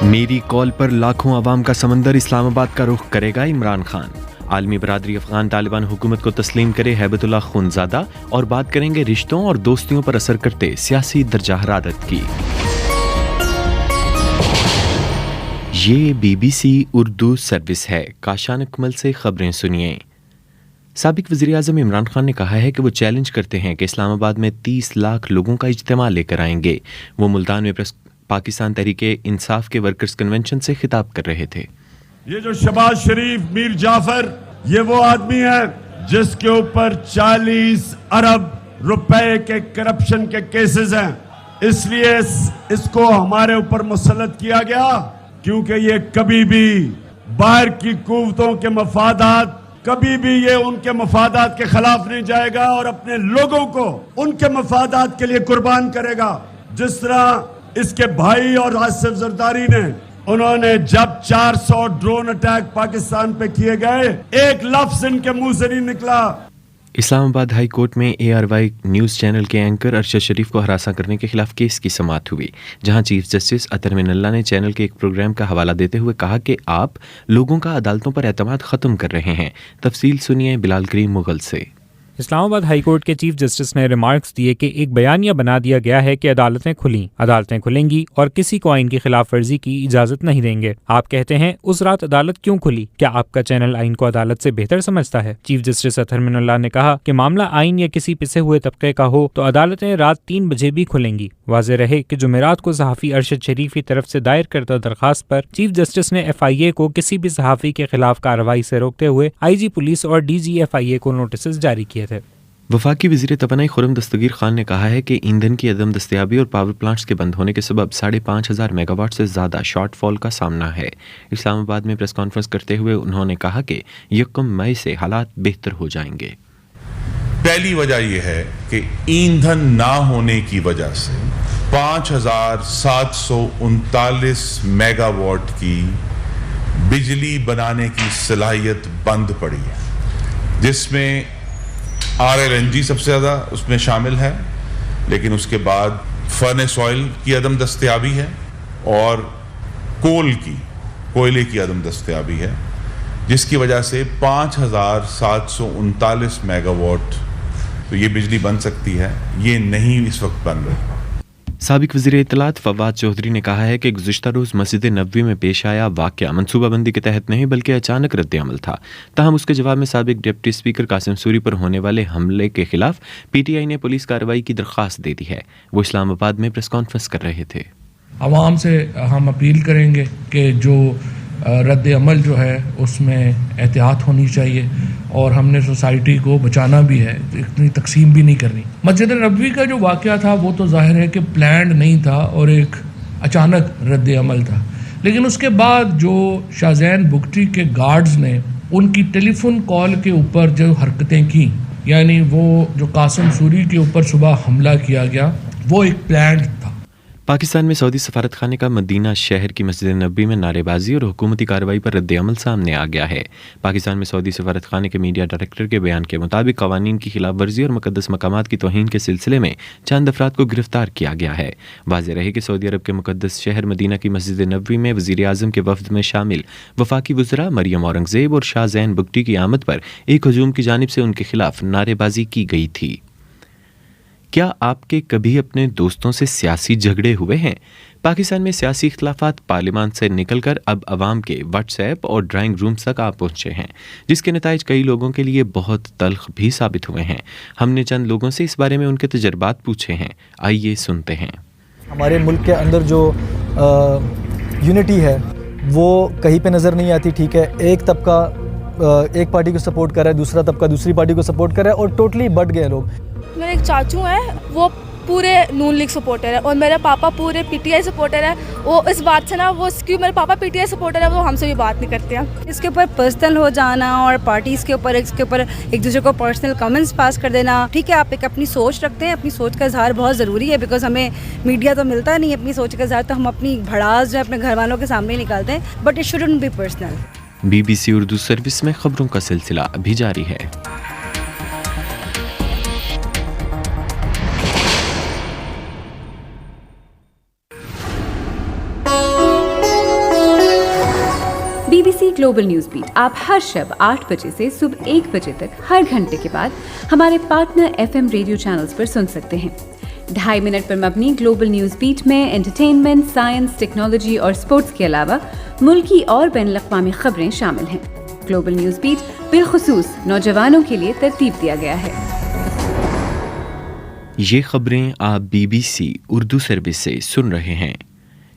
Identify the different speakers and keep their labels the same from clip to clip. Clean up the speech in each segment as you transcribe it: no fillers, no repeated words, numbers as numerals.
Speaker 1: میری کال پر لاکھوں عوام کا سمندر اسلام آباد کا رخ کرے گا عمران خان. عالمی برادری افغان طالبان حکومت کو تسلیم کرے ہیبت اللہ خونزادہ اور بات کریں گے رشتوں اور دوستیوں پر اثر کرتے سیاسی درجہ حرارت کی. یہ BBC اردو سروس ہے. کاشان اکمل سے خبریں سنیے. سابق وزیر اعظم عمران خان نے کہا ہے کہ وہ چیلنج کرتے ہیں کہ اسلام آباد میں 30 لاکھ لوگوں کا اجتماع لے کر آئیں گے. وہ ملتان میں پاکستان تحریک انصاف کے ورکرز کنونشن سے خطاب کر رہے تھے.
Speaker 2: یہ جو شہباز شریف میر جعفر، یہ وہ آدمی ہے جس کے اوپر 40 ارب روپے کے کرپشن کے کیسز ہیں. اس لیے اس کو ہمارے اوپر مسلط کیا گیا کیونکہ یہ کبھی بھی باہر کی قوتوں کے مفادات، کبھی بھی یہ ان کے مفادات کے خلاف نہیں جائے گا اور اپنے لوگوں کو ان کے مفادات کے لیے قربان کرے گا. جس طرح اس کے بھائی اور آصف زرداری نے، انہوں نے جب 400 ڈرون اٹیک پاکستان پہ کیے گئے، ایک لفظ ان کے منہ سے نہیں نکلا.
Speaker 1: اسلام آباد ہائی کورٹ میں ARY نیوز چینل کے اینکر ارشد شریف کو ہراساں کرنے کے خلاف کیس کی سماعت ہوئی، جہاں چیف جسٹس اطہر من اللہ نے چینل کے ایک پروگرام کا حوالہ دیتے ہوئے کہا کہ آپ لوگوں کا عدالتوں پر اعتماد ختم کر رہے ہیں. تفصیل سنیے بلال کریم مغل سے.
Speaker 3: اسلام آباد ہائی کورٹ کے چیف جسٹس نے ریمارکس دیے کہ ایک بیانیہ بنا دیا گیا ہے کہ عدالتیں کھلیں گی اور کسی کو آئین کی خلاف ورزی کی اجازت نہیں دیں گے. آپ کہتے ہیں اس رات عدالت کیوں کھلی؟ کیا آپ کا چینل آئین کو عدالت سے بہتر سمجھتا ہے؟ چیف جسٹس اطہر من اللہ نے کہا کہ معاملہ آئین یا کسی پسے ہوئے طبقے کا ہو تو عدالتیں رات 3 بجے بھی کھلیں گی. واضح رہے کہ جمعرات کو صحافی ارشد شریف کی طرف سے دائر کردہ درخواست پر چیف جسٹس نے FIA کو کسی بھی صحافی کے خلاف کارروائی سے روکتے ہوئے IG پولیس اور DG FIA کو نوٹسز جاری کیے تھے.
Speaker 1: وفاقی وزیر توانائی خرم دستگیر خان نے کہا ہے کہ ایندھن کی عدم دستیابی اور پاور پلانٹس کے بند ہونے کے سبب 5,500 میگا واٹ سے زیادہ شارٹ فال کا سامنا ہے. اسلام آباد میں پریس کانفرنس کرتے ہوئے انہوں نے کہا کہ 1 مئی سے حالات بہتر ہو جائیں گے.
Speaker 4: پہلی وجہ یہ ہے کہ ایندھن نہ ہونے کی وجہ سے 5,739 میگا واٹ کی بجلی بنانے کی صلاحیت بند پڑی ہے، جس میں RLNG سب سے زیادہ اس میں شامل ہے، لیکن اس کے بعد فرنس آئل کی عدم دستیابی ہے اور کوئلے کی عدم دستیابی ہے، جس کی وجہ سے 5,739 میگا واٹ تو یہ بجلی بن سکتی ہے، یہ نہیں اس وقت بن رہی.
Speaker 1: سابق وزیر اطلاعات فواد چودھری نے کہا ہے کہ گزشتہ روز مسجد نبوی میں پیش آیا واقعہ منصوبہ بندی کے تحت نہیں بلکہ اچانک رد عمل تھا. تاہم اس کے جواب میں سابق ڈپٹی اسپیکر قاسم سوری پر ہونے والے حملے کے خلاف PTI نے پولیس کارروائی کی درخواست دے دی ہے. وہ اسلام آباد میں پریس کانفرنس کر رہے تھے.
Speaker 5: عوام سے ہم اپیل کریں گے کہ جو رد عمل جو ہے اس میں احتیاط ہونی چاہیے اور ہم نے سوسائٹی کو بچانا بھی ہے، اتنی تقسیم بھی نہیں کرنی. مسجد نبوی کا جو واقعہ تھا وہ تو ظاہر ہے کہ پلانڈ نہیں تھا اور ایک اچانک رد عمل تھا، لیکن اس کے بعد جو شاہزین بگٹی کے گارڈز نے ان کی ٹیلی فون کال کے اوپر جو حرکتیں کی، یعنی وہ جو قاسم سوری کے اوپر صبح حملہ کیا گیا، وہ ایک پلانڈ تھا.
Speaker 1: پاکستان میں سعودی سفارت خانے کا مدینہ شہر کی مسجد نبوی میں نعرے بازی اور حکومتی کارروائی پر رد عمل سامنے آ گیا ہے. پاکستان میں سعودی سفارت خانے کے میڈیا ڈائریکٹر کے بیان کے مطابق قوانین کی خلاف ورزی اور مقدس مقامات کی توہین کے سلسلے میں چند افراد کو گرفتار کیا گیا ہے. واضح رہے کہ سعودی عرب کے مقدس شہر مدینہ کی مسجد نبوی میں وزیر اعظم کے وفد میں شامل وفاقی وزراء مریم اورنگزیب اور شاہ زین بگٹی کی آمد پر ایک ہجوم کی جانب سے ان کے خلاف نعرے بازی کی گئی تھی. کیا آپ کے کبھی اپنے دوستوں سے سیاسی جھگڑے ہوئے ہیں؟ پاکستان میں سیاسی اختلافات پارلیمان سے نکل کر اب عوام کے واٹس ایپ اور ڈرائنگ رومز تک آ پہنچے ہیں، جس کے نتائج کئی لوگوں کے لیے بہت تلخ بھی ثابت ہوئے ہیں. ہم نے چند لوگوں سے اس بارے میں ان کے تجربات پوچھے ہیں، آئیے سنتے ہیں.
Speaker 6: ہمارے ملک کے اندر جو یونٹی ہے وہ کہیں پہ نظر نہیں آتی. ٹھیک ہے، ایک طبقہ ایک پارٹی کو سپورٹ کر رہا ہے، دوسرا طبقہ دوسری پارٹی کو سپورٹ کر رہا ہے اور ٹوٹلی بٹ گئے لوگ.
Speaker 7: میرے ایک چاچو ہیں، وہ پورے نون لیگ سپورٹر ہے اور میرے پاپا پورے PTI سپورٹر ہے. وہ اس بات سے نا، وہ کیوں میرے پاپا PTI سپورٹر ہے، وہ ہم سے بھی بات نہیں کرتے ہیں.
Speaker 8: اس کے اوپر پرسنل ہو جانا اور پارٹیز کے اوپر ایک دوسرے کو پرسنل کمنٹس پاس کر دینا. ٹھیک ہے، آپ ایک اپنی سوچ رکھتے ہیں، اپنی سوچ کا اظہار بہت ضروری ہے، بیکاز ہمیں میڈیا تو ملتا نہیں اپنی سوچ کا اظہار، تو ہم اپنی بھڑاس جو ہے اپنے گھر والوں کے سامنے نکالتے ہیں، but it shouldn't be personal.
Speaker 1: BBC Urdu service میں خبروں کا سلسلہ ابھی جاری ہے.
Speaker 9: BBC ग्लोबल न्यूज बीट आप हर शब 8 बजे से सुबह 1 बजे तक हर घंटे के बाद हमारे पार्टनर FM रेडियो चैनल्स पर सुन सकते हैं। 2.5 मिनट पर मबनी ग्लोबल न्यूज बीट में एंटरटेनमेंट, साइंस, टेक्नोलॉजी और स्पोर्ट्स के अलावा मुल्की और बैनुल-अक़वामी खबरें शामिल हैं। ग्लोबल न्यूज बीट बिलखुसूस नौजवानों के लिए तरतीब दिया गया है।
Speaker 1: ये खबरें आप BBC उर्दू सर्विस से सुन रहे हैं।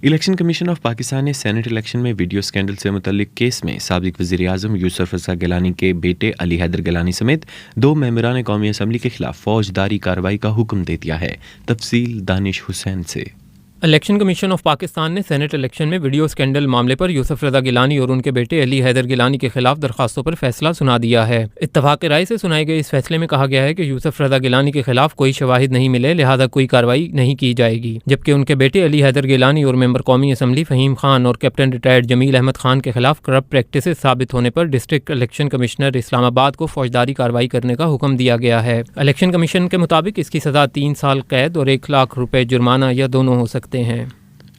Speaker 1: इलेक्शन कमीशन ऑफ पाकिस्तान ने सेनेट इलेक्शन में वीडियो स्कैंडल से मुतल्लिक केस में साबिक वज़ीर आज़म यूसुफ रज़ा गिलानी के बेटे अली हैदर गिलानी समेत 2 मेंबरान कौमी असम्बली के खिलाफ फौजदारी कार्रवाई का हुक्म दे दिया है। तफसील दानिश हुसैन से।
Speaker 10: इलेक्शन कमीशन ऑफ पाकिस्तान ने सेनेट इलेक्शन में वीडियो स्कैंडल मामले पर यूसुफ रज़ा गिलानी और उनके बेटे अली हैदर गिलानी के खिलाफ दरखास्तों पर फैसला सुना दिया है। इत्तफाक राय से सुनाए गए इस फैसले में कहा गया है कि यूसुफ रज़ा गिलानी के खिलाफ कोई शवाहिद नहीं मिले, लिहाजा कोई कार्रवाई नहीं की जाएगी, जबकि उनके बेटे अली हैदर गिलानी और मेंबर कौमी असम्बली फ़हीम खान और कैप्टन रिटायर्ड जमील अहमद खान के खिलाफ करप्ट प्रैक्टिसेस साबित होने पर डिस्ट्रिक्ट इलेक्शन कमिश्नर इस्लामाबाद को फौजदारी कार्रवाई करने का हुक्म दिया गया है। इलेक्शन कमीशन के मुताबिक इसकी सज़ा 3 साल कैद और 1 लाख रुपए जुर्माना या दोनों हो सकते हैं।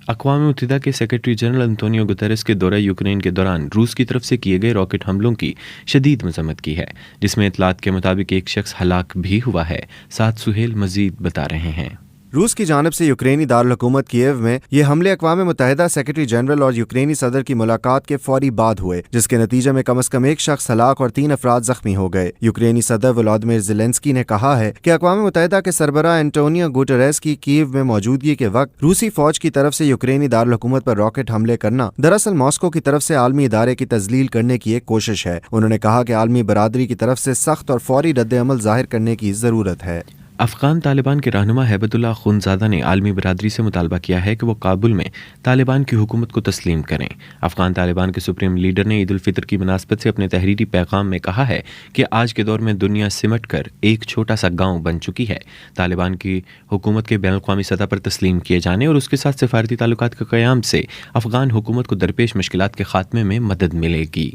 Speaker 1: अक़वाम मुत्तहिदा के सेक्रेटरी जनरल अंतोनियो गुतेरेस के दौरा यूक्रेन के दौरान रूस की तरफ से किए गए रॉकेट हमलों की शदीद मज़म्मत की है, जिसमें इतलात के मुताबिक एक शख्स हलाक भी हुआ है। साथ सुहेल मजीद बता रहे हैं।
Speaker 11: रूस की जानिब से यूक्रेनी दारुल-हुकूमत कीव में ये हमले अक़वाम मुत्तहिदा सेक्रेटरी जनरल और यूक्रेनी सदर की मुलाकात के फौरी बाद हुए, जिसके नतीजे में कम से कम 1 शख्स हलाक और 3 अफराद जख्मी हो गए। यूक्रेनी सदर व्लादिमीर ज़ेलेंस्की ने कहा है कि अक़वाम मुत्तहिदा के सरबराह एंटोनियो गुटेरेस की कीव में मौजूदगी के वक्त रूसी फौज की तरफ से यूक्रेनी दारुल-हुकूमत पर रॉकेट हमले करना दरअसल मॉस्को की तरफ से आलमी इदारे की तज़लील करने की एक कोशिश है। उन्होंने कहा कि आलमी बरादरी की तरफ से सख्त और फौरी रद्द-ए-अमल ज़ाहिर करने की ज़रूरत है।
Speaker 1: अफ़गान तालिबान के रहनुमा हैबतुल्लाह खुनज़ादा ने आलमी बरादरी से मुतालबा किया है कि वो काबुल में तालिबान की हुकूमत को तस्लीम करें। अफ़गान तालिबान के सुप्रीम लीडर ने ईद उल फितर की मुनासबत से अपने तहरीरी पैगाम में कहा है कि आज के दौर में दुनिया सिमट कर एक छोटा सा गाँव बन चुकी है। तालिबान की हुकूमत के बैनुल-अक़वामी सतह पर तस्लीम किए जाने और उसके साथ सिफारती ताल्लुकात के क़याम से अफ़गान हुकूमत को दरपेश मुश्किलात के ख़ात्मे में मदद मिलेगी।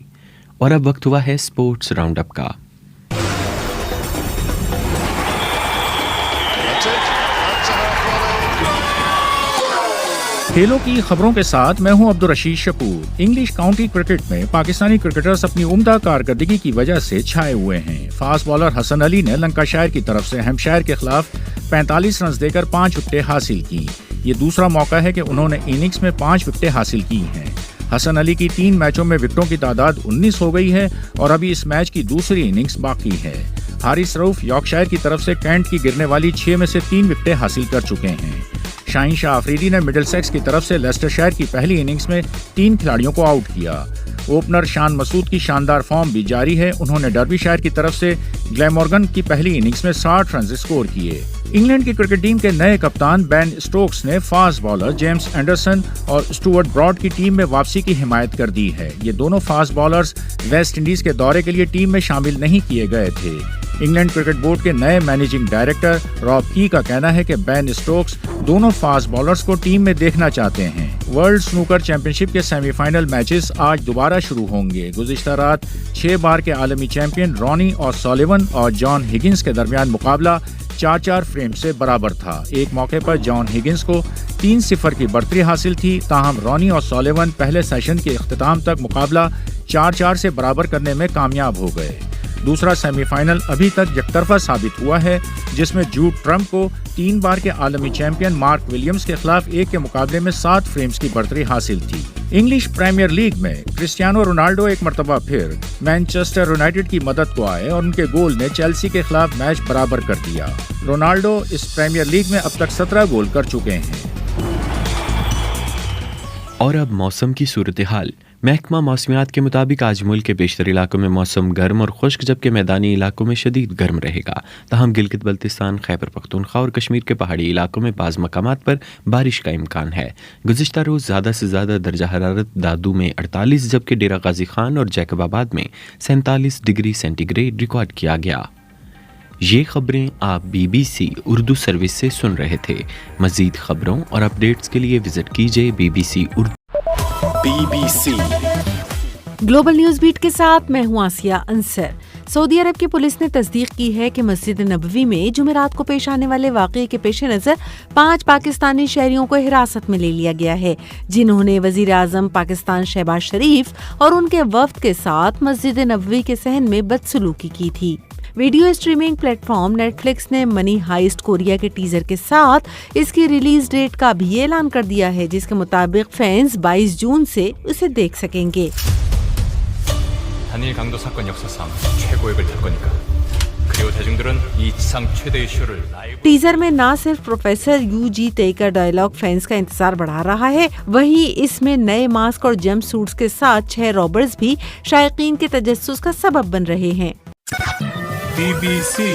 Speaker 1: और अब वक्त हुआ है स्पोर्ट्स राउंड अप का।
Speaker 12: खेलों की खबरों के साथ मैं हूं Abdul Rashid Shakoor. English county cricket में पाकिस्तानी क्रिकेटर्स अपनी उम्दा कारकर्दगी की वजह से छाए हुए हैं। फास्ट बॉलर हसन अली ने लंकाशायर की तरफ से हैम्पशायर के खिलाफ 45 रन देकर 5 विकेटें हासिल की। ये दूसरा मौका है कि उन्होंने इनिंग्स में 5 विकेटें हासिल की हैं। हसन अली की 3 मैचों में विकेटों की तादाद 19 हो गई है और अभी इस मैच की दूसरी इनिंग्स बाकी है। हारिस रऊफ यॉर्कशायर की तरफ से कैंट की गिरने वाली 6 में से 3 विकेटें हासिल कर चुके हैं। शाहीन शाह अफरीदी ने मिडलसेक्स की तरफ से लेस्टरशायर की पहली इनिंग्स में 3 खिलाड़ियों को आउट किया। ओपनर शान मसूद की शानदार फॉर्म भी जारी है। उन्होंने डर्बीशायर की तरफ से ग्लैमॉर्गन की पहली इनिंग्स में 60 रन स्कोर किए। इंग्लैंड की क्रिकेट टीम के नए कप्तान बेन स्टोक्स ने फास्ट बॉलर जेम्स एंडरसन और स्टुअर्ट ब्रॉड की टीम में वापसी की हिमायत कर दी है। ये दोनों फास्ट बॉलर्स वेस्ट इंडीज के दौरे के लिए टीम में शामिल नहीं किए गए थे। इंग्लैंड क्रिकेट बोर्ड के नए मैनेजिंग डायरेक्टर रॉब की का कहना है कि बेन स्टोक्स दोनों फास्ट बॉलर्स को टीम में देखना चाहते हैं। वर्ल्ड स्नूकर चैंपियनशिप के सेमीफाइनल मैचेस आज दोबारा शुरू होंगे। गुज़िश्ता रात 6 बार के आलमी चैंपियन रॉनी और सॉलिवन और जॉन हिगिंस के दरमियान मुकाबला 4-4 फ्रेम से बराबर था। एक मौके पर जॉन हिगिंस को 3-0 की बढ़तरी हासिल थी, ताहम रॉनी और सॉलिवन पहले सेशन के इख्तिताम तक मुकाबला 4-4 से बराबर करने में कामयाब हो गए। दूसरा सेमीफाइनल अभी तक एकतरफा साबित हुआ है, जिसमें जूड ट्रम्प को 3 बार के आलमी चैंपियन मार्क विलियम्स के खिलाफ 1 के मुकाबले में 7 फ्रेम्स की बढ़तरी हासिल थी। इंग्लिश प्रीमियर लीग में क्रिस्टियानो रोनाल्डो एक मरतबा फिर मैनचेस्टर यूनाइटेड की मदद को आए और उनके गोल ने चेल्सी के खिलाफ मैच बराबर कर दिया। रोनाल्डो इस प्रीमियर लीग में अब तक 17 गोल कर चुके हैं।
Speaker 1: और अब मौसम की सूरत हाल। महकमा मौसमियात के मुताबिक आज मुल्क के बेशतर इलाकों में मौसम गर्म और खुश्क, जबकि मैदानी इलाकों में शदीद गर्म रहेगा। ताहम गिलगित बल्तिस्तान, खैबर पख्तूनख्वा और कश्मीर के पहाड़ी इलाकों में बाज़ मकामात पर बारिश का इम्कान है। गुज़िश्ता रोज़ ज़्यादा से ज़्यादा दर्जा हरारत दादू में 48, जबकि डेरा गाजी खान और जैकबाबाद में 47 डिग्री सेंटीग्रेड रिकॉर्ड किया गया। ये खबरें आप BBC उर्दू सर्विस से सुन रहे थे। मज़ीद खबरों और अपडेट्स के लिए विजिट कीजिए BBC Urdu.
Speaker 13: BBC global news beat के साथ मैं हूं आसिया अंसर। सऊदी अरब की पुलिस ने तस्दीक की है कि मस्जिद नबवी में जुमेरात को पेश आने वाले वाक़ये के पेश नज़र 5 पाकिस्तानी शहरियों को हिरासत में ले लिया गया है, जिन्होंने वज़ीर आज़म पाकिस्तान शहबाज शरीफ और उनके वफ़द के साथ मस्जिद नबवी के सहन में बदसलूकी की थी। वीडियो स्ट्रीमिंग प्लेटफॉर्म नेटफ्लिक्स ने मनी हाइस्ट कोरिया के टीजर के साथ इसकी रिलीज डेट का भी ऐलान कर दिया है, जिसके मुताबिक फैंस 22 जून से उसे देख सकेंगे।
Speaker 14: 단일 강도 사건 역사상 최고액을 탈 거니까. 그리고 대중들은 이 지상 최대 이슈를 라이브
Speaker 13: टीजर में ना सिर्फ प्रोफेसर यूजी तेई का डायलॉग फैंस का इंतजार बढ़ा रहा है, वहीं इसमें नए मास्क और जंप सूट्स के साथ 6 रॉबर्स भी शायकीन के तजस्सुस का सबब बन रहे हैं।
Speaker 15: BBC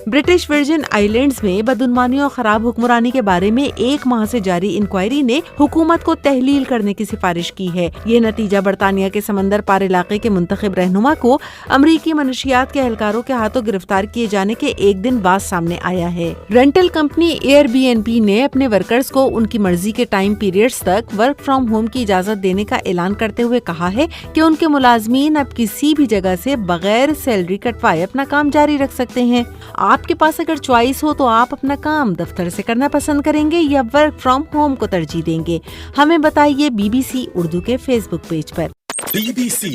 Speaker 13: ब्रिटिश वर्जिन आइलैंड्स में बदउनवानी और खराब हुक्मरानी के बारे में 1 माह से जारी इंक्वायरी ने हुकूमत को तहलील करने की सिफारिश की है। ये नतीजा बरतानिया के समंदर पार इलाके के मुंतखब रहनुमा को अमरीकी मनशियात के एहलकारों के हाथों गिरफ्तार किए जाने के 1 दिन बाद सामने आया है। रेंटल कंपनी एयरबीएनबी ने अपने वर्कर्स को उनकी मर्जी के टाइम पीरियड्स तक वर्क फ्रॉम होम की इजाजत देने का ऐलान करते हुए कहा है कि उनके मुलाजमीन अब किसी भी जगह से बगैर सैलरी कटवाए अपना काम जारी रख सकते हैं। आपके पास अगर चॉइस हो तो आप अपना काम दफ्तर से करना पसंद करेंगे या वर्क फ्रॉम होम को तरजीह देंगे? हमें बताइए BBC उर्दू के फेसबुक पेज पर।
Speaker 15: BBC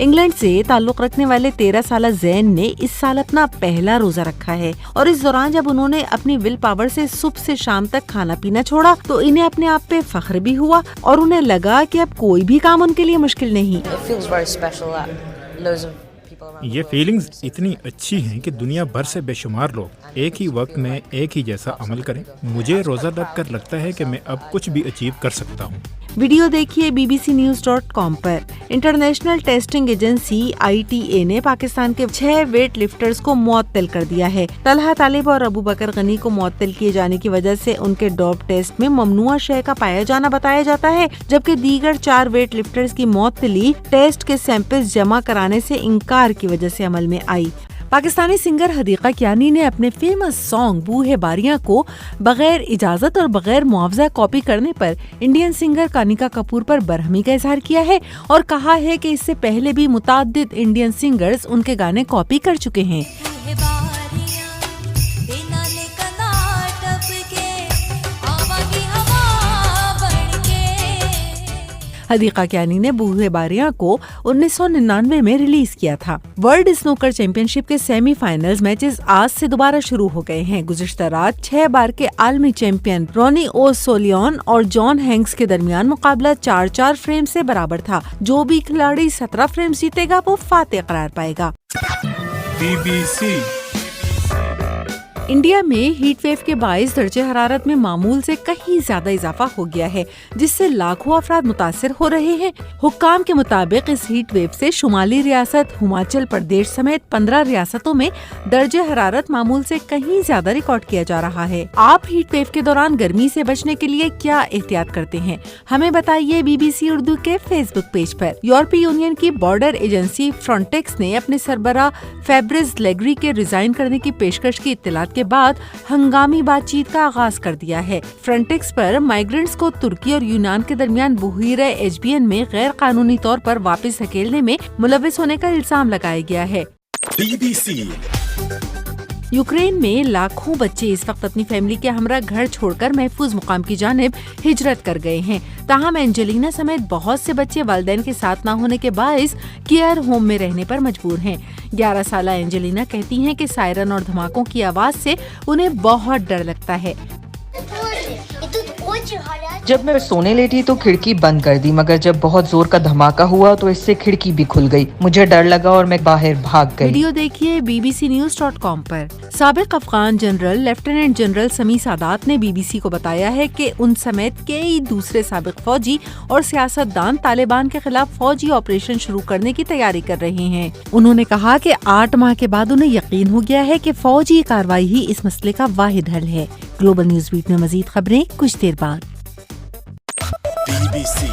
Speaker 13: इंग्लैंड से ताल्लुक रखने वाले 13 साला जैन ने इस साल अपना पहला रोजा रखा है और इस दौरान जब उन्होंने अपनी विल पावर से सुबह से शाम तक खाना पीना छोड़ा तो इन्हें अपने आप पे फख्र भी हुआ और उन्हें लगा कि अब कोई भी काम उनके लिए मुश्किल नहीं।
Speaker 16: ये फीलिंग्स इतनी अच्छी हैं कि दुनिया भर से बेशुमार लोग एक ही वक्त में एक ही जैसा अमल करें। मुझे रोज़ा रखकर लगता है कि मैं अब कुछ भी अचीव कर सकता हूँ।
Speaker 13: वीडियो देखिए bbcnews.com पर। इंटरनेशनल टेस्टिंग एजेंसी ITA ने पाकिस्तान के 6 वेट लिफ्टर्स को मुअत्तल कर दिया है। तलहा तालिब और अबू बकर गनी को मुअत्तल किए जाने की वजह से उनके डोप टेस्ट में ममनुआ शय का पाया जाना बताया जाता है, जबकि दीगर 4 वेट लिफ्टर्स की मुअत्तली टेस्ट के सैंपल्स जमा कराने से इनकार की वजह से अमल में आई। पाकिस्तानी सिंगर हदीका कियानी ने अपने फेमस सॉन्ग बूहे बारियां को बगैर इजाजत और बगैर मुआवजा कॉपी करने पर इंडियन सिंगर कानिका कपूर पर बरहमी का इजहार किया है और कहा है कि इससे पहले भी मुताद्दिद इंडियन सिंगर्स उनके गाने कॉपी कर चुके हैं। हदीका कियानी ने बूहे बारियां को 1999 में रिलीज किया था। वर्ल्ड स्नूकर चैंपियनशिप के सेमीफाइनल्स मैचेस आज से दोबारा शुरू हो गए हैं। गुज़िश्ता रात 6 बार के आलमी चैंपियन रॉनी ओसोलियन और जॉन हैंक्स के दरमियान मुकाबला 4-4 फ्रेम से बराबर था। जो भी खिलाड़ी 17 फ्रेम जीतेगा वो फातेह करार पाएगा।
Speaker 15: BBC
Speaker 13: इंडिया में हीट वेव के बाइस दर्जे हरारत में मामूल से कहीं ज्यादा इजाफा हो गया है, जिससे लाखों अफराद मुतासिर हो रहे हैं। हुक्काम के मुताबिक इस हीट वेव से शुमाली रियासत हिमाचल प्रदेश समेत 15 रियासतों में दर्जे हरारत मामूल से कहीं ज्यादा रिकॉर्ड किया जा रहा है। आप हीट वेव के दौरान गर्मी से बचने के लिए क्या एहतियात करते हैं? हमें बताइए BBC उर्दू के फेसबुक पेज पर। यूरोपीय यूनियन की बॉर्डर एजेंसी फ्रंटेक्स ने अपने सरबरा फैब्रिस लेग्री के रिजाइन करने की पेशकश की इत्तलात के बाद हंगामी बातचीत का आगाज कर दिया है। फ्रंटेक्स पर माइग्रेंट्स को तुर्की और यूनान के दरमियान बहीरे एजबियन में गैर कानूनी तौर पर वापस धकेलने में मुलविस होने का इल्जाम लगाया गया है।
Speaker 15: BBC
Speaker 13: यूक्रेन में लाखों बच्चे इस वक्त अपनी फैमिली के हमरा घर छोड़कर महफूज मुकाम की जानिब हिजरत कर गए हैं। ताहम एंजेलिना समेत बहुत से बच्चे वालिदैन के साथ ना होने के बाइस केयर होम में रहने पर मजबूर हैं। 11 साला एंजेलिना कहती हैं कि सायरन और धमाकों की आवाज से उन्हें बहुत डर लगता है।
Speaker 17: जब मैं सोने लेटी तो खिड़की बंद कर दी, मगर जब बहुत जोर का धमाका हुआ तो इससे खिड़की भी खुल गई। मुझे डर लगा और मैं बाहर भाग गई।
Speaker 13: वीडियो देखिए bbcnews.com पर। साबिक अफगान जनरल लेफ्टिनेंट जनरल समी सादात ने BBC को बताया है कि उन समेत कई दूसरे साबिक फौजी और सियासतदान तालिबान के खिलाफ फौजी ऑपरेशन शुरू करने की तैयारी कर रहे हैं। उन्होंने कहा कि 8 माह के बाद उन्हें यकीन हो गया है कि फौजी कार्रवाई ही इस मसले का वाहिद हल है। ग्लोबल न्यूज़ बीट में मजीद खबरें कुछ देर बाद।
Speaker 15: BBC